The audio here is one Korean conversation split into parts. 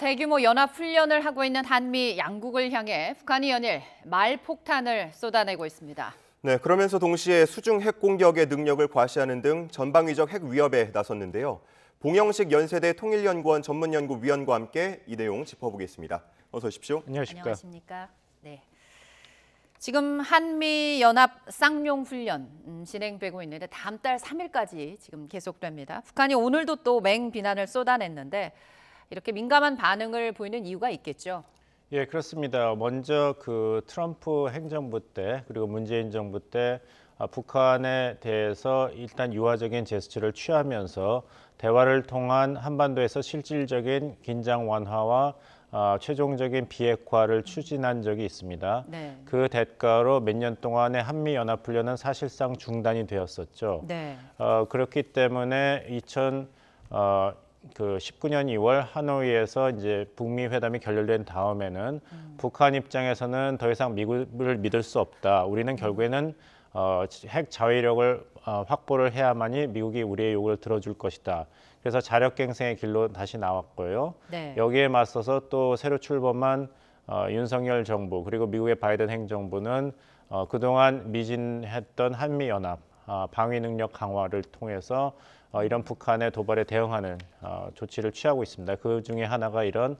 대규모 연합훈련을 하고 있는 한미 양국을 향해 북한이 연일 말폭탄을 쏟아내고 있습니다. 네, 그러면서 동시에 수중 핵 공격의 능력을 과시하는 등 전방위적 핵 위협에 나섰는데요. 봉영식 연세대 통일연구원 전문연구위원과 함께 이 내용 짚어보겠습니다. 어서 오십시오. 안녕하십니까. 네. 지금 한미연합 쌍용훈련 진행되고 있는데 다음 달 3일까지 지금 계속됩니다. 북한이 오늘도 또 맹비난을 쏟아냈는데 이렇게 민감한 반응을 보이는 이유가 있겠죠? 예, 그렇습니다. 먼저 그 트럼프 행정부 때 그리고 문재인 정부 때 북한에 대해서 일단 유화적인 제스처를 취하면서 대화를 통한 한반도에서 실질적인 긴장 완화와 최종적인 비핵화를 추진한 적이 있습니다. 네. 그 대가로 몇 년 동안의 한미연합훈련은 사실상 중단이 되었었죠. 네. 그렇기 때문에 19년 2월 하노이에서 이제 북미 회담이 결렬된 다음에는 북한 입장에서는 더 이상 미국을 믿을 수 없다. 우리는 결국에는 핵 자위력을 확보를 해야만이 미국이 우리의 요구를 들어줄 것이다. 그래서 자력갱생의 길로 다시 나왔고요. 네. 여기에 맞서서 또 새로 출범한 윤석열 정부 그리고 미국의 바이든 행정부는 그동안 미진했던 한미연합 방위 능력 강화를 통해서 이런 북한의 도발에 대응하는 조치를 취하고 있습니다. 그 중에 하나가 이런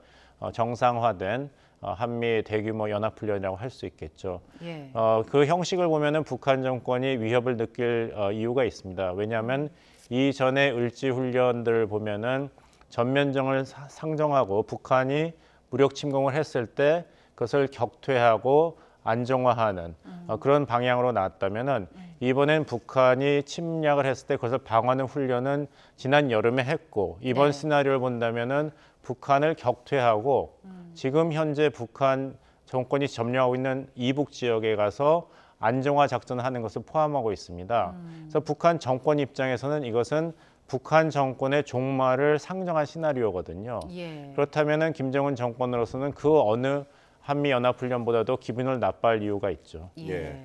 정상화된 한미 대규모 연합훈련이라고 할 수 있겠죠. 예. 그 형식을 보면은 북한 정권이 위협을 느낄 이유가 있습니다. 왜냐하면 이전의 을지훈련들을 보면은 전면전을 상정하고 북한이 무력 침공을 했을 때 그것을 격퇴하고 안정화하는 그런 방향으로 나왔다면은 이번엔 북한이 침략을 했을 때 그것을 방어하는 훈련은 지난 여름에 했고 이번 시나리오를 본다면은 북한을 격퇴하고 지금 현재 북한 정권이 점령하고 있는 이북 지역에 가서 안정화 작전을 하는 것을 포함하고 있습니다. 그래서 북한 정권 입장에서는 이것은 북한 정권의 종말을 상정한 시나리오거든요. 예. 그렇다면은 김정은 정권으로서는 그 어느 한미연합훈련보다도 기분을 나빠할 이유가 있죠. 예.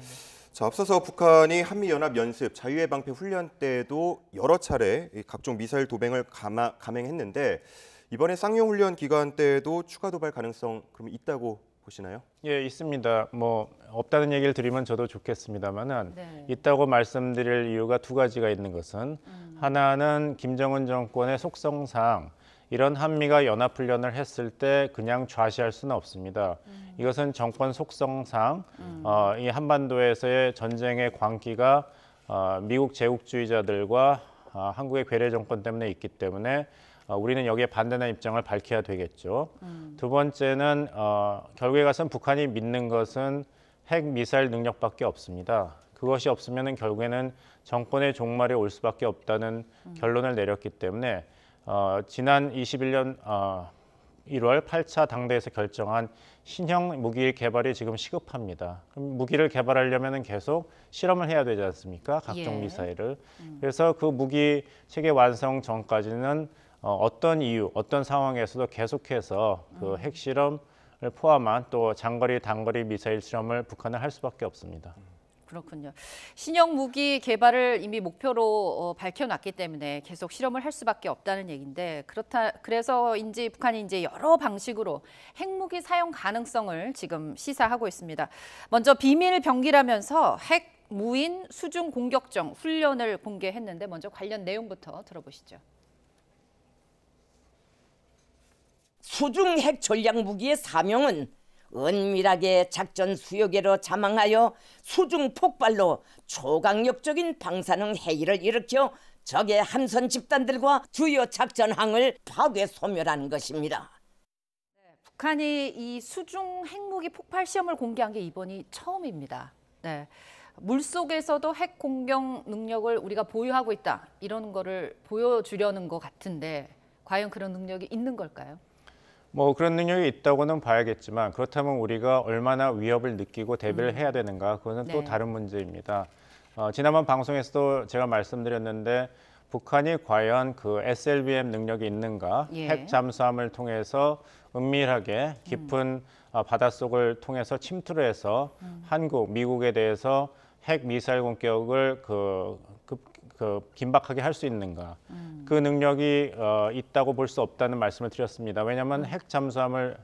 자, 앞서서 북한이 한미연합연습 자유해방패 훈련 때도 여러 차례 각종 미사일 도발을 감행했는데 이번에 쌍용훈련 기간 때에도 추가 도발 가능성 그럼 있다고 보시나요? 예, 있습니다. 뭐 없다는 얘기를 드리면 저도 좋겠습니다만은 있다고 말씀드릴 이유가 두 가지가 있는 것은 하나는 김정은 정권의 속성상 이런 한미가 연합훈련을 했을 때 그냥 좌시할 수는 없습니다. 이것은 정권 속성상 이 한반도에서의 전쟁의 광기가 미국 제국주의자들과 한국의 괴뢰 정권 때문에 있기 때문에 우리는 여기에 반대하는 입장을 밝혀야 되겠죠. 두 번째는 결국에 가서는 북한이 믿는 것은 핵 미사일 능력밖에 없습니다. 그것이 없으면 결국에는 정권의 종말이 올 수밖에 없다는 결론을 내렸기 때문에 지난 21년 1월 8차 당대에서 결정한 신형 무기 개발이 지금 시급합니다. 그럼 무기를 개발하려면 계속 실험을 해야 되지 않습니까? 각종 미사일을. 그래서 그 무기 체계 완성 전까지는 어떤 이유, 어떤 상황에서도 계속해서 그 핵실험을 포함한 또 장거리, 단거리 미사일 실험을 북한은 할 수밖에 없습니다. 그렇군요. 신형 무기 개발을 이미 목표로 밝혀놨기 때문에 계속 실험을 할 수밖에 없다는 얘기인데 그래서인지 북한이 이제 여러 방식으로 핵무기 사용 가능성을 지금 시사하고 있습니다. 먼저 비밀 병기라면서 핵 무인 수중 공격정 훈련을 공개했는데 먼저 관련 내용부터 들어보시죠. 수중 핵 전략 무기의 사명은 은밀하게 작전 수요계로 자망하여 수중 폭발로 초강력적인 방사능 해일을 일으켜 적의 함선 집단들과 주요 작전항을 파괴 소멸하는 것입니다. 북한이 이 수중 핵무기 폭발 시험을 공개한 게 이번이 처음입니다. 네. 물속에서도 핵 공격 능력을 우리가 보유하고 있다. 이런 거를 보여주려는 것 같은데 과연 그런 능력이 있는 걸까요? 뭐 그런 능력이 있다고는 봐야겠지만 그렇다면 우리가 얼마나 위협을 느끼고 대비를 해야 되는가 그것은 또 다른 문제입니다. 지난번 방송에서도 제가 말씀드렸는데 북한이 과연 그 SLBM 능력이 있는가 핵 잠수함을 통해서 은밀하게 깊은 바닷속을 통해서 침투를 해서 한국, 미국에 대해서 핵 미사일 공격을 긴박하게 할 수 있는가? 그 능력이 있다고 볼 수 없다는 말씀을 드렸습니다. 왜냐하면 핵 잠수함을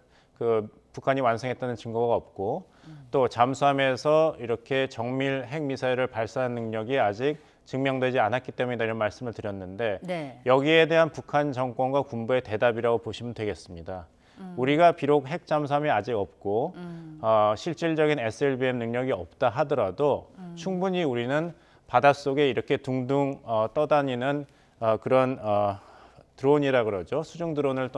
북한이 완성했다는 증거가 없고 또 잠수함에서 이렇게 정밀 핵 미사일을 발사한 능력이 아직 증명되지 않았기 때문이다 이런 말씀을 드렸는데 네. 여기에 대한 북한 정권과 군부의 대답이라고 보시면 되겠습니다. 우리가 비록 핵 잠수함이 아직 없고 실질적인 SLBM 능력이 없다 하더라도 충분히 우리는 바닷속에 이렇게 둥둥 떠다니는 그런 드론이라 그러죠. 수중 드론을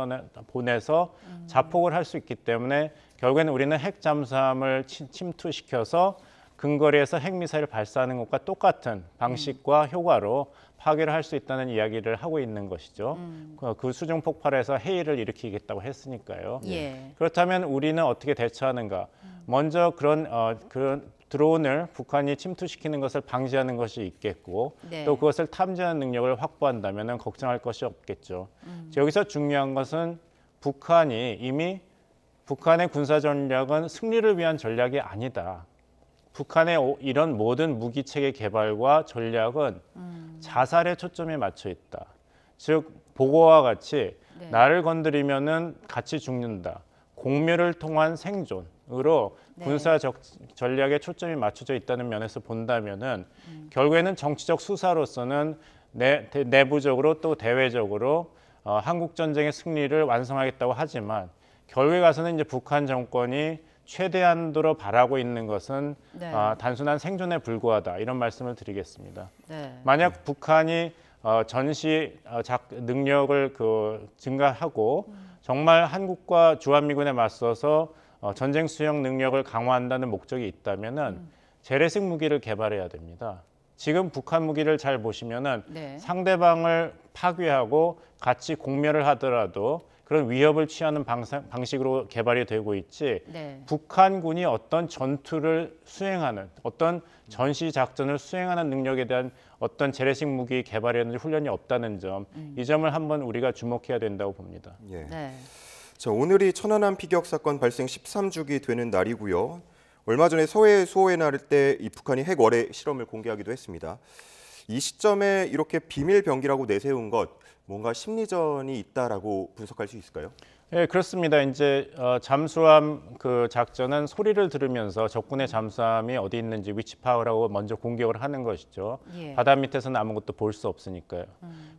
보내서 자폭을 할 수 있기 때문에 결국에는 우리는 핵 잠수함을 침투시켜서 근거리에서 핵미사일을 발사하는 것과 똑같은 방식과 효과로 파괴를 할 수 있다는 이야기를 하고 있는 것이죠. 그 수중 폭발에서 해일을 일으키겠다고 했으니까요. 예. 그렇다면 우리는 어떻게 대처하는가? 먼저 그런 드론을 북한이 침투시키는 것을 방지하는 것이 있겠고 네. 또 그것을 탐지하는 능력을 확보한다면 걱정할 것이 없겠죠. 여기서 중요한 것은 북한이 이미 북한의 군사 전략은 승리를 위한 전략이 아니다. 북한의 이런 모든 무기 체계 개발과 전략은 자살에 초점이 맞춰 있다. 즉 보고와 같이 네. 나를 건드리면은 같이 죽는다. 공멸을 통한 생존으로 네. 군사 전략에 초점이 맞춰져 있다는 면에서 본다면은 결국에는 정치적 수사로서는 내부적으로 또 대외적으로 한국 전쟁의 승리를 완성하겠다고 하지만 결국에 가서는 이제 북한 정권이 최대한도로 바라고 있는 것은 네. 단순한 생존에 불과하다 이런 말씀을 드리겠습니다. 네. 만약 북한이 전시 능력을 증가하고 정말 한국과 주한미군에 맞서서 전쟁 수행 능력을 강화한다는 목적이 있다면은 재래식 무기를 개발해야 됩니다. 지금 북한 무기를 잘 보시면은 네. 상대방을 파괴하고 같이 공멸을 하더라도 그런 위협을 취하는 방식으로 개발이 되고 있지 네. 북한군이 어떤 전투를 수행하는 어떤 전시 작전을 수행하는 능력에 대한 어떤 재래식 무기 개발이라든지 훈련이 없다는 점, 이 점을 한번 우리가 주목해야 된다고 봅니다. 예. 네. 자, 오늘이 천안함 피격 사건 발생 13주기 되는 날이고요. 얼마 전에 서해 수호의 날 때 이 북한이 핵 월해 실험을 공개하기도 했습니다. 이 시점에 이렇게 비밀 병기라고 내세운 것 뭔가 심리전이 있다라고 분석할 수 있을까요? 네, 그렇습니다. 이제 잠수함 작전은 소리를 들으면서 적군의 잠수함이 어디 있는지 위치 파악을 하고 먼저 공격을 하는 것이죠. 예. 바다 밑에서는 아무것도 볼 수 없으니까요.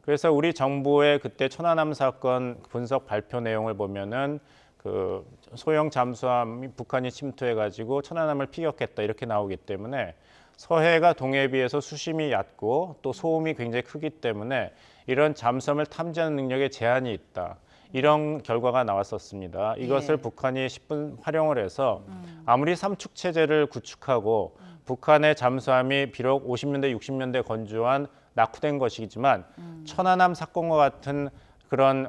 그래서 우리 정부의 그때 천안함 사건 분석 발표 내용을 보면은 소형 잠수함이 북한이 침투해가지고 천안함을 피격했다 이렇게 나오기 때문에 서해가 동해에 비해서 수심이 얕고 또 소음이 굉장히 크기 때문에 이런 잠수함을 탐지하는 능력에 제한이 있다. 이런 결과가 나왔었습니다. 이것을 예. 북한이 10분 활용을 해서 아무리 삼축 체제를 구축하고 북한의 잠수함이 비록 50년대, 60년대 건조한 낙후된 것이지만 천안함 사건과 같은 그런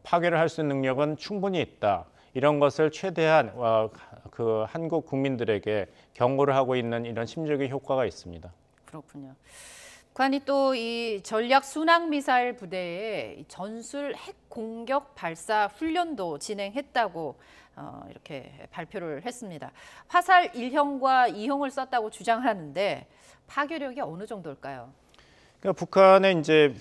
파괴를 할 수 있는 능력은 충분히 있다. 이런 것을 최대한 한국 국민들에게 경고를 하고 있는 이런 심리적인 효과가 있습니다. 그렇군요. 북한이 또 이 전략 순항 미사일 부대에 전술 핵 공격 발사 훈련도 진행했다고 이렇게 발표를 했습니다. 화살 1형과 2형을 썼다고 주장하는데 파괴력이 어느 정도일까요? 그러니까 북한의 이제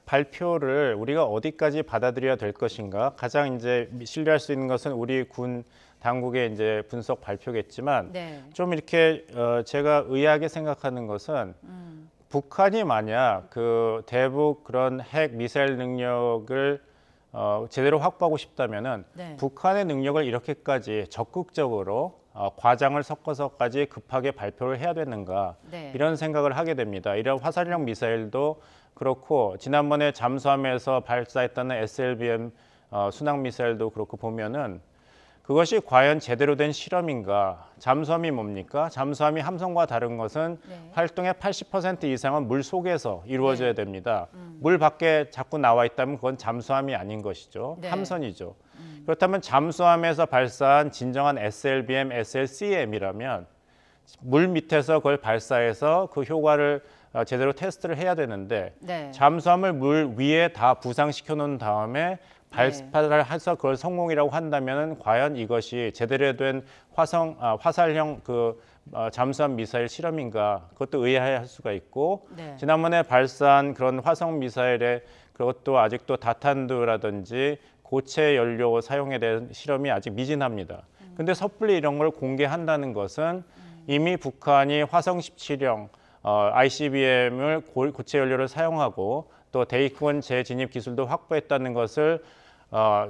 발표를 우리가 어디까지 받아들여야 될 것인가? 가장 이제 신뢰할 수 있는 것은 우리 군 당국의 이제 분석 발표겠지만 네. 좀 이렇게 제가 의아하게 생각하는 것은 북한이 만약 대북 그런 핵 미사일 능력을 제대로 확보하고 싶다면은 네. 북한의 능력을 이렇게까지 적극적으로 과장을 섞어서까지 급하게 발표를 해야 되는가 네. 이런 생각을 하게 됩니다. 이런 화살형 미사일도 그렇고 지난번에 잠수함에서 발사했다는 SLBM 순항 미사일도 그렇고 보면은 그것이 과연 제대로 된 실험인가? 잠수함이 뭡니까? 잠수함이 함선과 다른 것은 네. 활동의 80% 이상은 물 속에서 이루어져야 네. 됩니다. 물 밖에 자꾸 나와 있다면 그건 잠수함이 아닌 것이죠. 네. 함선이죠. 그렇다면 잠수함에서 발사한 진정한 SLBM, SLCM이라면 물 밑에서 그걸 발사해서 그 효과를 제대로 테스트를 해야 되는데 네. 잠수함을 물 위에 다 부상시켜 놓은 다음에 발사를 해서 그걸 성공이라고 한다면은 과연 이것이 제대로 된 화살형 잠수함 미사일 실험인가, 그것도 의아해할 수가 있고, 네. 지난번에 발사한 그런 화성 미사일의 그것도 아직도 다탄두라든지 고체 연료 사용에 대한 실험이 아직 미진합니다. 근데 섣불리 이런 걸 공개한다는 것은 이미 북한이 화성 17형 ICBM을 고체 연료를 사용하고 또 대기권 재진입 기술도 확보했다는 것을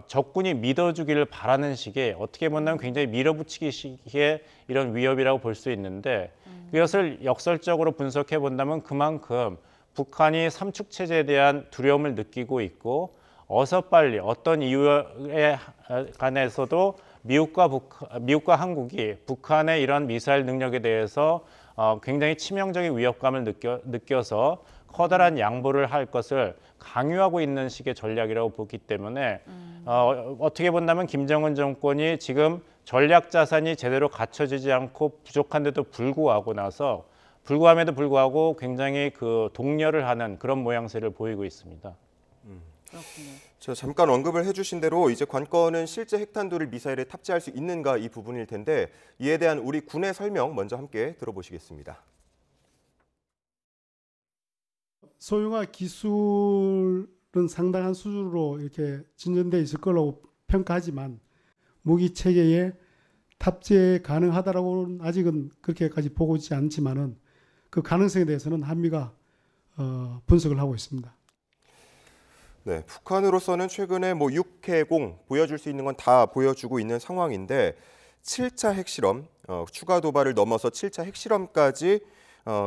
적군이 믿어주기를 바라는 식의, 어떻게 보면 굉장히 밀어붙이기식의 이런 위협이라고 볼 수 있는데, 이것을 역설적으로 분석해 본다면 그만큼 북한이 삼축 체제에 대한 두려움을 느끼고 있고, 어서 빨리 어떤 이유에 관해서도 미국과 한국이 북한의 이런 미사일 능력에 대해서 굉장히 치명적인 위협감을 느껴서 커다란 양보를 할 것을 강요하고 있는 식의 전략이라고 보기 때문에 어떻게 본다면 김정은 정권이 지금 전략 자산이 제대로 갖춰지지 않고 부족한데도 불구함에도 불구하고 굉장히 그 독려를 하는 그런 모양새를 보이고 있습니다. 그렇군요. 저 잠깐 언급을 해주신 대로 이제 관건은 실제 핵탄두를 미사일에 탑재할 수 있는가 이 부분일 텐데, 이에 대한 우리 군의 설명 먼저 함께 들어보시겠습니다. 소형화 기술은 상당한 수준으로 이렇게 진전돼 있을 거라고 평가하지만 무기 체계에 탑재 가능하다라고는 아직은 그렇게까지 보고 있지 않지만은 그 가능성에 대해서는 한미가 분석을 하고 있습니다. 네, 북한으로서는 최근에 6해공 보여줄 수 있는 건 다 보여주고 있는 상황인데, 7차 핵실험, 추가 도발을 넘어서 7차 핵실험까지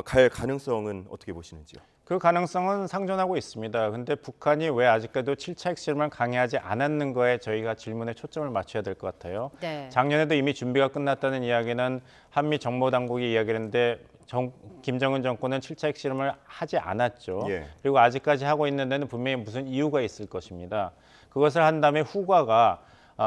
갈 가능성은 어떻게 보시는지요? 그 가능성은 상존하고 있습니다. 근데 북한이 왜 아직까지도 7차 핵실험을 강행하지 않았는 거에 저희가 질문에 초점을 맞춰야 될 것 같아요. 네. 작년에도 이미 준비가 끝났다는 이야기는 한미 정보당국이 이야기했는데 김정은 정권은 7차 핵실험을 하지 않았죠. 예. 그리고 아직까지 하고 있는 데는 분명히 무슨 이유가 있을 것입니다. 그것을 한 다음에 후과가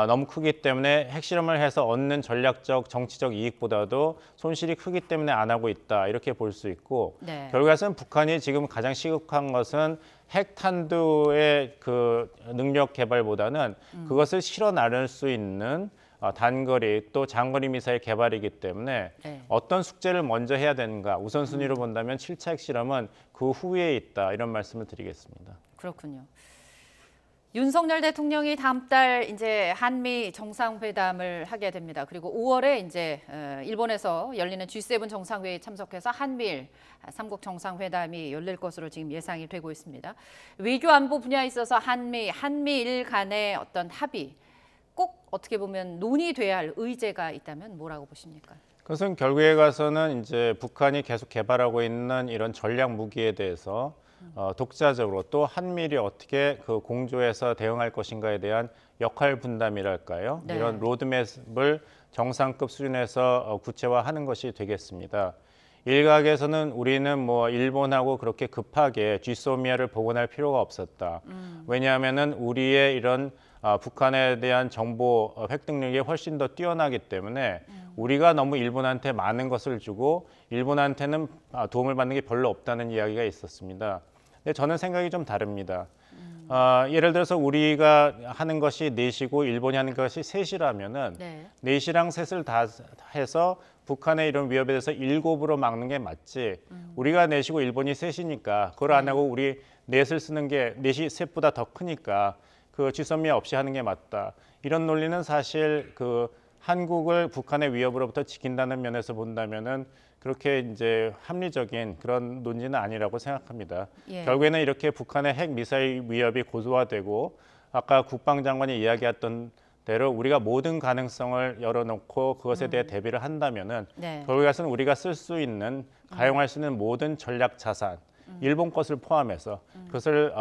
너무 크기 때문에 핵실험을 해서 얻는 전략적, 정치적 이익보다도 손실이 크기 때문에 안 하고 있다, 이렇게 볼 수 있고, 네. 결과에서는 북한이 지금 가장 시급한 것은 핵탄두의 그 능력 개발보다는 그것을 실어 나를 수 있는 단거리 또 장거리 미사일 개발이기 때문에 네. 어떤 숙제를 먼저 해야 되는가, 우선순위로 본다면 7차 핵실험은 그 후에 있다, 이런 말씀을 드리겠습니다. 그렇군요. 윤석열 대통령이 다음 달 이제 한미 정상회담을 하게 됩니다. 그리고 5월에 이제 일본에서 열리는 G7 정상회의에 참석해서 한미일 3국 정상회담이 열릴 것으로 지금 예상이 되고 있습니다. 외교 안보 분야에 있어서 한미일 간의 어떤 합의, 꼭 어떻게 보면 논의돼야 할 의제가 있다면 뭐라고 보십니까? 그것은 결국에 가서는 이제 북한이 계속 개발하고 있는 이런 전략 무기에 대해서 독자적으로 또 한미일이 어떻게 그 공조해서 대응할 것인가에 대한 역할 분담이랄까요? 네. 이런 로드맵을 정상급 수준에서 구체화하는 것이 되겠습니다. 일각에서는 우리는 일본하고 그렇게 급하게 쥐소미아를 복원할 필요가 없었다. 왜냐하면은 우리의 이런 북한에 대한 정보 획득력이 훨씬 더 뛰어나기 때문에 우리가 너무 일본한테 많은 것을 주고 일본한테는 도움을 받는 게 별로 없다는 이야기가 있었습니다. 근데 저는 생각이 좀 다릅니다. 예를 들어서 우리가 하는 것이 4시고 일본이 하는 것이 3시라면은 네. 4시랑 3를 다 해서 북한의 이런 위협에 대해서 7으로 막는 게 맞지. 우리가 4시고 일본이 3시니까 그걸 안 하고 우리 넷을 쓰는 게 4시 셋보다 더 크니까 그 쥐소미아 없이 하는 게 맞다. 이런 논리는 사실 그 한국을 북한의 위협으로부터 지킨다는 면에서 본다면은 그렇게 이제 합리적인 그런 논지는 아니라고 생각합니다. 예. 결국에는 이렇게 북한의 핵 미사일 위협이 고도화되고 아까 국방장관이 이야기했던 대로 우리가 모든 가능성을 열어놓고 그것에 대해 대비를 한다면은 네. 결국에는 우리가 쓸 수 있는 가용할 수 있는 모든 전략 자산, 일본 것을 포함해서 그것을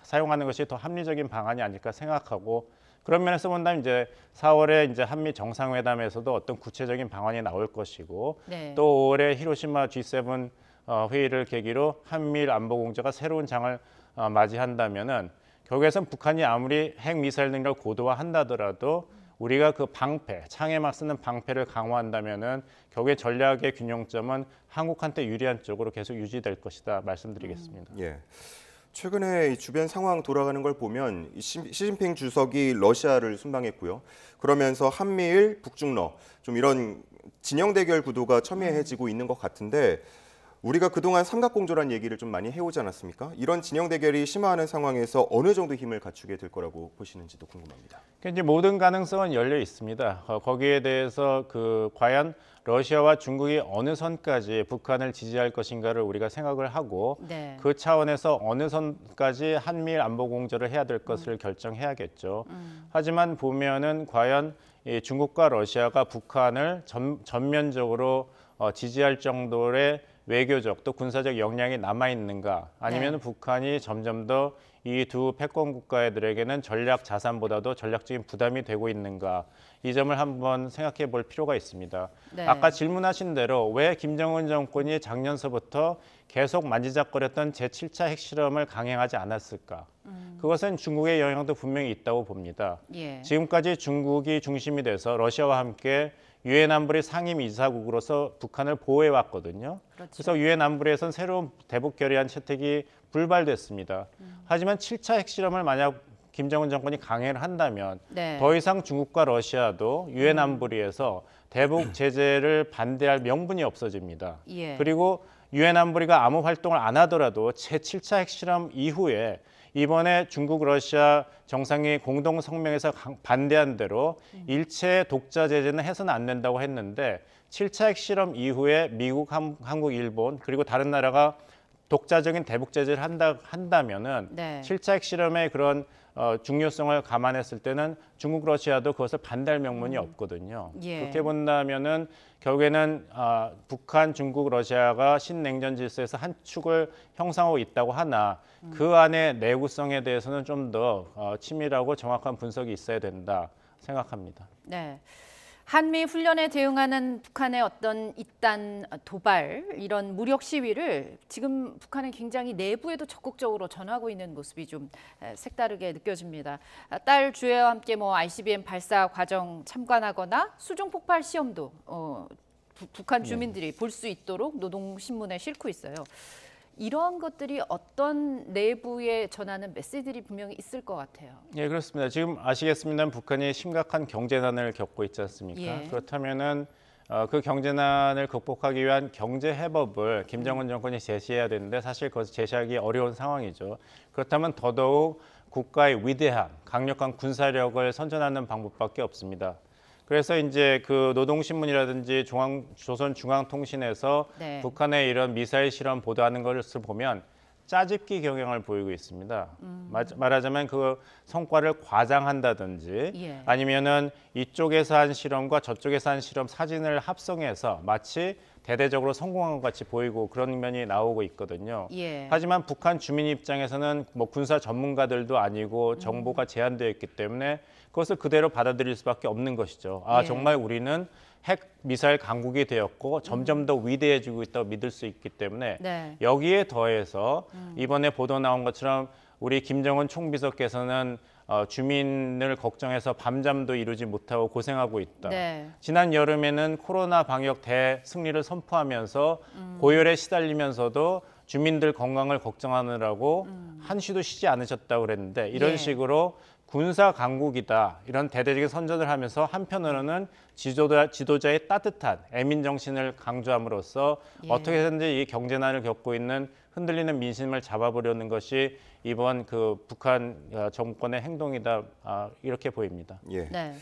사용하는 것이 더 합리적인 방안이 아닐까 생각하고, 그런 면에서 본다면 이제 4월에 이제 한미 정상회담에서도 어떤 구체적인 방안이 나올 것이고, 네. 또 5월에 히로시마 G7 회의를 계기로 한미일 안보 공조가 새로운 장을 맞이한다면은 결국에선 북한이 아무리 핵 미사일 능력을 고도화한다더라도 우리가 그 방패, 창에 막 쓰는 방패를 강화한다면은 결국에 전략의 균형점은 한국한테 유리한 쪽으로 계속 유지될 것이다 말씀드리겠습니다. 예. 최근에 이 주변 상황 돌아가는 걸 보면 시진핑 주석이 러시아를 순방했고요. 그러면서 한미일, 북중러 좀 이런 진영 대결 구도가 첨예해지고 있는 것 같은데 우리가 그동안 삼각공조란 얘기를 좀 많이 해오지 않았습니까? 이런 진영 대결이 심화하는 상황에서 어느 정도 힘을 갖추게 될 거라고 보시는지도 궁금합니다. 이제 모든 가능성은 열려 있습니다. 거기에 대해서 과연 러시아와 중국이 어느 선까지 북한을 지지할 것인가를 우리가 생각을 하고 네. 그 차원에서 어느 선까지 한미일 안보 공조를 해야 될 것을 결정해야겠죠. 하지만 보면은 과연 이 중국과 러시아가 북한을 전면적으로 지지할 정도의 외교적 또 군사적 역량이 남아 있는가 아니면 네. 북한이 점점 더 이 두 패권 국가들에게는 전략 자산보다도 전략적인 부담이 되고 있는가 이 점을 한번 생각해 볼 필요가 있습니다. 네. 아까 질문하신 대로 왜 김정은 정권이 작년서부터 계속 만지작거렸던 제7차 핵실험을 강행하지 않았을까? 그것은 중국의 영향도 분명히 있다고 봅니다. 예. 지금까지 중국이 중심이 돼서 러시아와 함께 유엔 안보리 상임이사국으로서 북한을 보호해 왔거든요. 그렇죠. 그래서 유엔 안보리에선 새로운 대북 결의안 채택이 불발됐습니다. 하지만 7차 핵실험을 만약 김정은 정권이 강행을 한다면 네. 더 이상 중국과 러시아도 유엔 안보리에서 대북 제재를 반대할 명분이 없어집니다. 예. 그리고 유엔 안보리가 아무 활동을 안 하더라도 제7차 핵실험 이후에 이번에 중국, 러시아 정상이 공동 성명에서 반대한 대로 일체 독자 제재는 해서는 안 된다고 했는데 7차 핵실험 이후에 미국, 한국, 일본 그리고 다른 나라가 독자적인 대북 제재를 한다면은 네. 7차 핵실험의 그런 중요성을 감안했을 때는 중국, 러시아도 그것을 반대할 명분이 없거든요. 예. 그렇게 본다면은 결국에는 북한, 중국, 러시아가 신냉전 질서에서 한 축을 형성하고 있다고 하나 그 안에 내구성에 대해서는 좀 더 치밀하고 정확한 분석이 있어야 된다 생각합니다. 네. 한미 훈련에 대응하는 북한의 어떤 잇단 도발 이런 무력 시위를 지금 북한은 굉장히 내부에도 적극적으로 전하고 있는 모습이 좀 색다르게 느껴집니다. 딸 주혜와 함께 ICBM 발사 과정 참관하거나 수중 폭발 시험도 북한 주민들이 볼 수 있도록 노동신문에 싣고 있어요. 이런 것들이 어떤 내부에 전하는 메시지들이 분명히 있을 것 같아요. 예, 그렇습니다. 지금 아시겠습니다만 북한이 심각한 경제난을 겪고 있지 않습니까? 예. 그렇다면은 그 경제난을 극복하기 위한 경제 해법을 김정은 정권이 제시해야 되는데 사실 그것을 제시하기 어려운 상황이죠. 그렇다면 더더욱 국가의 위대한 강력한 군사력을 선전하는 방법밖에 없습니다. 그래서 이제 그 노동신문이라든지 조선중앙통신에서 네. 북한의 이런 미사일 실험 보도하는 것을 보면 짜집기 경향을 보이고 있습니다. 말하자면 그 성과를 과장한다든지 예. 아니면은 이쪽에서 한 실험과 저쪽에서 한 실험 사진을 합성해서 마치 대대적으로 성공한 것 같이 보이고 그런 면이 나오고 있거든요. 예. 하지만 북한 주민 입장에서는 군사 전문가들도 아니고 정보가 제한되어 있기 때문에 그것을 그대로 받아들일 수밖에 없는 것이죠. 예. 정말 우리는 핵 미사일 강국이 되었고 점점 더 위대해지고 있다고 믿을 수 있기 때문에 네. 여기에 더해서 이번에 보도 나온 것처럼 우리 김정은 총비서께서는 주민을 걱정해서 밤잠도 이루지 못하고 고생하고 있다. 네. 지난 여름에는 코로나 방역 대승리를 선포하면서 고열에 시달리면서도 주민들 건강을 걱정하느라고 한시도 쉬지 않으셨다고 그랬는데 이런 예. 식으로 군사 강국이다 이런 대대적인 선전을 하면서 한편으로는 지도자의 따뜻한 애민 정신을 강조함으로써 예. 어떻게든지 이 경제난을 겪고 있는 흔들리는 민심을 잡아보려는 것이 이번 그 북한 정권의 행동이다 이렇게 보입니다. 예. 네.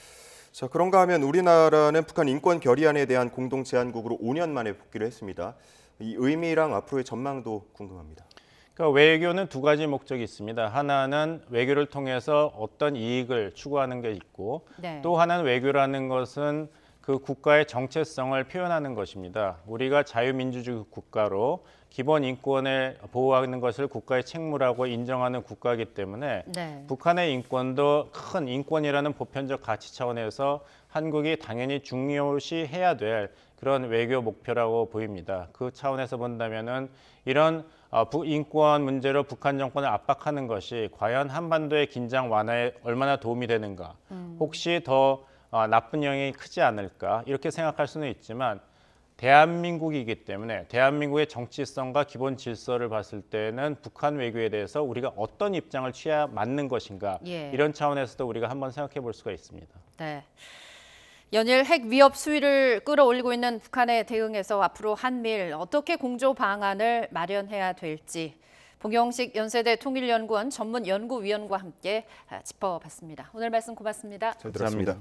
자, 그런가 하면 우리나라는 북한 인권 결의안에 대한 공동 제안국으로 5년 만에 복귀를 했습니다. 이 의미랑 앞으로의 전망도 궁금합니다. 그러니까 외교는 두 가지 목적이 있습니다. 하나는 외교를 통해서 어떤 이익을 추구하는 게 있고 네. 또 하나는 외교라는 것은 그 국가의 정체성을 표현하는 것입니다. 우리가 자유민주주의 국가로 기본 인권을 보호하는 것을 국가의 책무라고 인정하는 국가이기 때문에 네. 북한의 인권도 큰 인권이라는 보편적 가치 차원에서 한국이 당연히 중요시해야 될 그런 외교 목표라고 보입니다. 그 차원에서 본다면은 이런 인권 문제로 북한 정권을 압박하는 것이 과연 한반도의 긴장 완화에 얼마나 도움이 되는가, 혹시 더 나쁜 영향이 크지 않을까 이렇게 생각할 수는 있지만 대한민국이기 때문에 대한민국의 정치성과 기본 질서를 봤을 때는 북한 외교에 대해서 우리가 어떤 입장을 취해야 맞는 것인가 예. 이런 차원에서도 우리가 한번 생각해 볼 수가 있습니다. 네. 연일 핵 위협 수위를 끌어올리고 있는 북한에 대응해서 앞으로 한미일 어떻게 공조 방안을 마련해야 될지 봉영식 연세대 통일연구원 전문연구위원과 함께 짚어봤습니다. 오늘 말씀 고맙습니다. 잘 들었습니다.